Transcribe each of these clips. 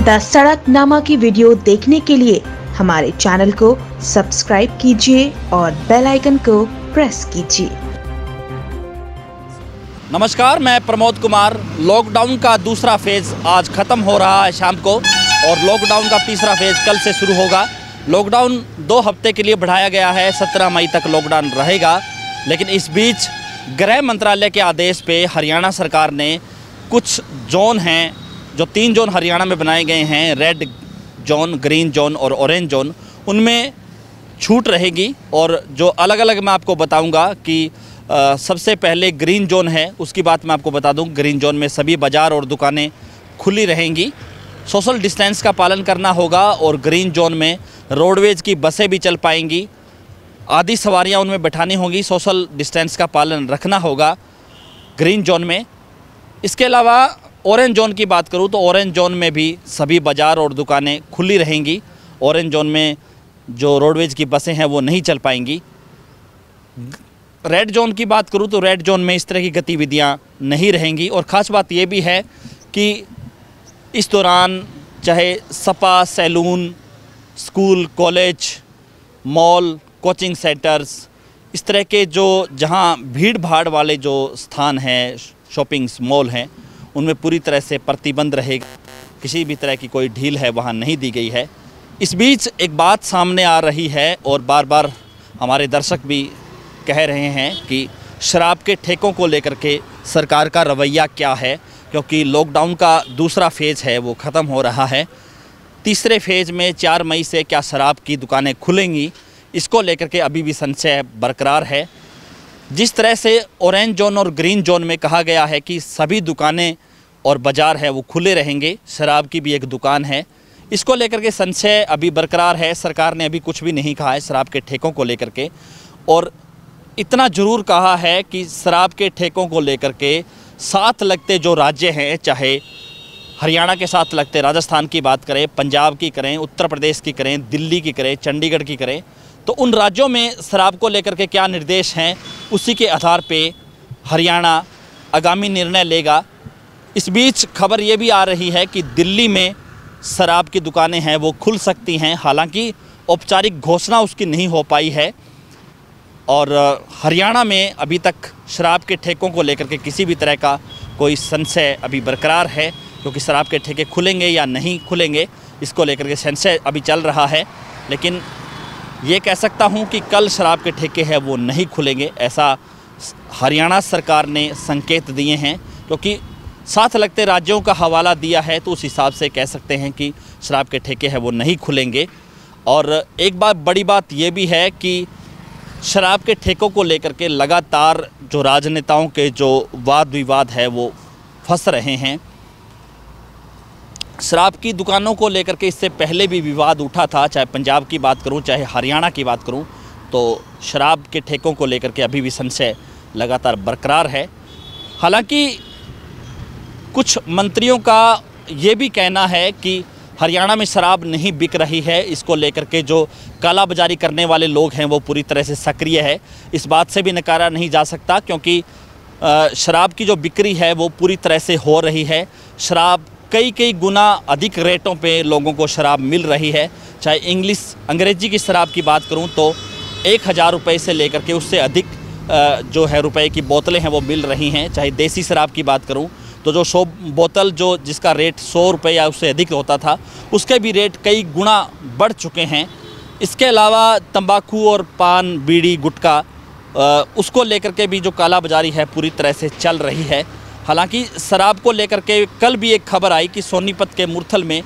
The सड़कनामा की video देखने के लिए हमारे चैनल को सब्सक्राइब कीजिए और बेल आइकन को प्रेस कीजिए। नमस्कार, मैं प्रमोद कुमार। लॉकडाउन का दूसरा फेज़ आज ख़त्म हो रहा है शाम को और लॉकडाउन का तीसरा फेज़ कल से शुरू होगा। लॉकडाउन 2 हफ्ते के लिए बढ़ाया गया है, 17 मई तक लॉकडाउन रहेगा। लेकिन इस बीच गृह मंत्रालय के आदेश पे हरियाणा सरकार ने कुछ जोन हैं, जो 3 जोन हरियाणा में बनाए गए हैं, रेड जोन, ग्रीन जोन और ऑरेंज जोन, उनमें छूट रहेगी। और जो अलग अलग मैं आपको बताऊंगा कि सबसे पहले ग्रीन जोन है, उसकी बात मैं आपको बता दूं। ग्रीन जोन में सभी बाज़ार और दुकानें खुली रहेंगी, सोशल डिस्टेंस का पालन करना होगा और ग्रीन जोन में रोडवेज की बसें भी चल पाएंगी, आधी सवारियां उनमें बैठानी होंगी, सोशल डिस्टेंस का पालन रखना होगा ग्रीन जोन में। इसके अलावा ऑरेंज जोन की बात करूं तो ऑरेंज जोन में भी सभी बाज़ार और दुकानें खुली रहेंगी। ऑरेंज जोन में जो रोडवेज की बसें हैं वो नहीं चल पाएंगी। रेड जोन की बात करूं तो रेड जोन में इस तरह की गतिविधियां नहीं रहेंगी। और ख़ास बात ये भी है कि इस दौरान चाहे spa, salon, school, college, mall, coaching centres, इस तरह के जो जहां भीड़ भाड़ वाले जो स्थान हैं, शॉपिंग मॉल हैं, उनमें पूरी तरह से प्रतिबंध रहेगा। किसी भी तरह की कोई ढील है वहां नहीं दी गई है। इस बीच एक बात सामने आ रही है और बार बार हमारे दर्शक भी कह रहे हैं कि शराब के ठेकों को लेकर के सरकार का रवैया क्या है, क्योंकि लॉकडाउन का दूसरा फेज़ है वो ख़त्म हो रहा है। तीसरे फेज़ में 4 मई से क्या शराब की दुकानें खुलेंगी, इसको लेकर के अभी भी संशय बरकरार है। जिस तरह से ऑरेंज जोन और ग्रीन जोन में कहा गया है कि सभी दुकानें और बाज़ार है वो खुले रहेंगे, शराब की भी एक दुकान है, इसको लेकर के संशय अभी बरकरार है। सरकार ने अभी कुछ भी नहीं कहा है शराब के ठेकों को लेकर के, और इतना ज़रूर कहा है कि शराब के ठेकों को लेकर के साथ लगते जो राज्य हैं, चाहे हरियाणा के साथ लगते राजस्थान की बात करें, पंजाब की करें, उत्तर प्रदेश की करें, दिल्ली की करें, चंडीगढ़ की करें, तो उन राज्यों में शराब को लेकर के क्या निर्देश हैं, उसी के आधार पे हरियाणा आगामी निर्णय लेगा। इस बीच खबर ये भी आ रही है कि दिल्ली में शराब की दुकानें हैं वो खुल सकती हैं, हालांकि औपचारिक घोषणा उसकी नहीं हो पाई है। और हरियाणा में अभी तक शराब के ठेकों को लेकर के किसी भी तरह का कोई संशय अभी बरकरार है, क्योंकि शराब के ठेके खुलेंगे या नहीं खुलेंगे इसको लेकर के संशय अभी चल रहा है। लेकिन ये कह सकता हूँ कि कल शराब के ठेके हैं वो नहीं खुलेंगे, ऐसा हरियाणा सरकार ने संकेत दिए हैं। क्योंकि साथ लगते राज्यों का हवाला दिया है तो उस हिसाब से कह सकते हैं कि शराब के ठेके हैं वो नहीं खुलेंगे। और एक बात, बड़ी बात ये भी है कि शराब के ठेकों को लेकर के लगातार जो राजनेताओं के जो वाद विवाद है वो फंस रहे हैं। शराब की दुकानों को लेकर के इससे पहले भी विवाद उठा था, चाहे पंजाब की बात करूं, चाहे हरियाणा की बात करूं, तो शराब के ठेकों को लेकर के अभी भी संशय लगातार बरकरार है। हालांकि कुछ मंत्रियों का ये भी कहना है कि हरियाणा में शराब नहीं बिक रही है, इसको लेकर के जो कालाबाजारी करने वाले लोग हैं वो पूरी तरह से सक्रिय है। इस बात से भी नकारा नहीं जा सकता, क्योंकि शराब की जो बिक्री है वो पूरी तरह से हो रही है। शराब कई गुना अधिक रेटों पे लोगों को शराब मिल रही है। चाहे अंग्रेजी की शराब की बात करूं तो 1000 रुपये से लेकर के उससे अधिक जो है रुपए की बोतलें हैं वो मिल रही हैं। चाहे देसी शराब की बात करूं तो जो 100 बोतल जो जिसका रेट 100 रुपये या उससे अधिक होता था, उसके भी रेट कई गुना बढ़ चुके हैं। इसके अलावा तंबाकू और पान, बीड़ी, गुटखा, उसको लेकर के भी जो कालाबाजारी है पूरी तरह से चल रही है। हालांकि शराब को लेकर के कल भी एक खबर आई कि सोनीपत के मुरथल में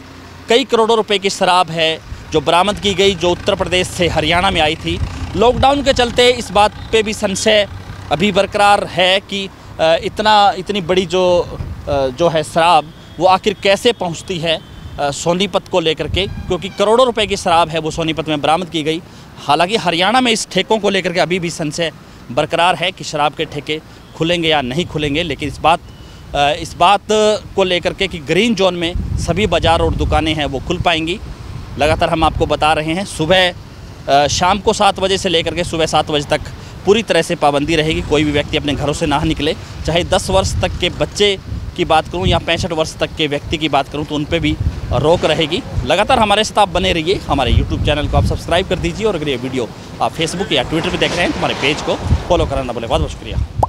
कई करोड़ों रुपए की शराब है जो बरामद की गई, जो उत्तर प्रदेश से हरियाणा में आई थी। लॉकडाउन के चलते इस बात पे भी संशय अभी बरकरार है कि इतनी बड़ी जो है शराब वो आखिर कैसे पहुंचती है सोनीपत को लेकर के, क्योंकि करोड़ों रुपए की शराब है वो सोनीपत में बरामद की गई। हालांकि हरियाणा में इस ठेकों को लेकर के अभी भी संशय बरकरार है कि शराब के ठेके खुलेंगे या नहीं खुलेंगे। लेकिन इस बात को लेकर के कि ग्रीन जोन में सभी बाज़ार और दुकानें हैं वो खुल पाएंगी। लगातार हम आपको बता रहे हैं, सुबह शाम को 7 बजे से लेकर के सुबह 7 बजे तक पूरी तरह से पाबंदी रहेगी। कोई भी व्यक्ति अपने घरों से ना निकले, चाहे 10 वर्ष तक के बच्चे की बात करूं या 65 वर्ष तक के व्यक्ति की बात करूं तो उन पे भी रोक रहेगी। लगातार हमारे साथ आप बने रहिए। हमारे यूट्यूब चैनल को आप सब्सक्राइब कर दीजिए और अगर ये वीडियो आप फेसबुक या ट्विटर पर देख रहे हैं तो हमारे पेज को फॉलो करना ना भूलें। बहुत बहुत शुक्रिया।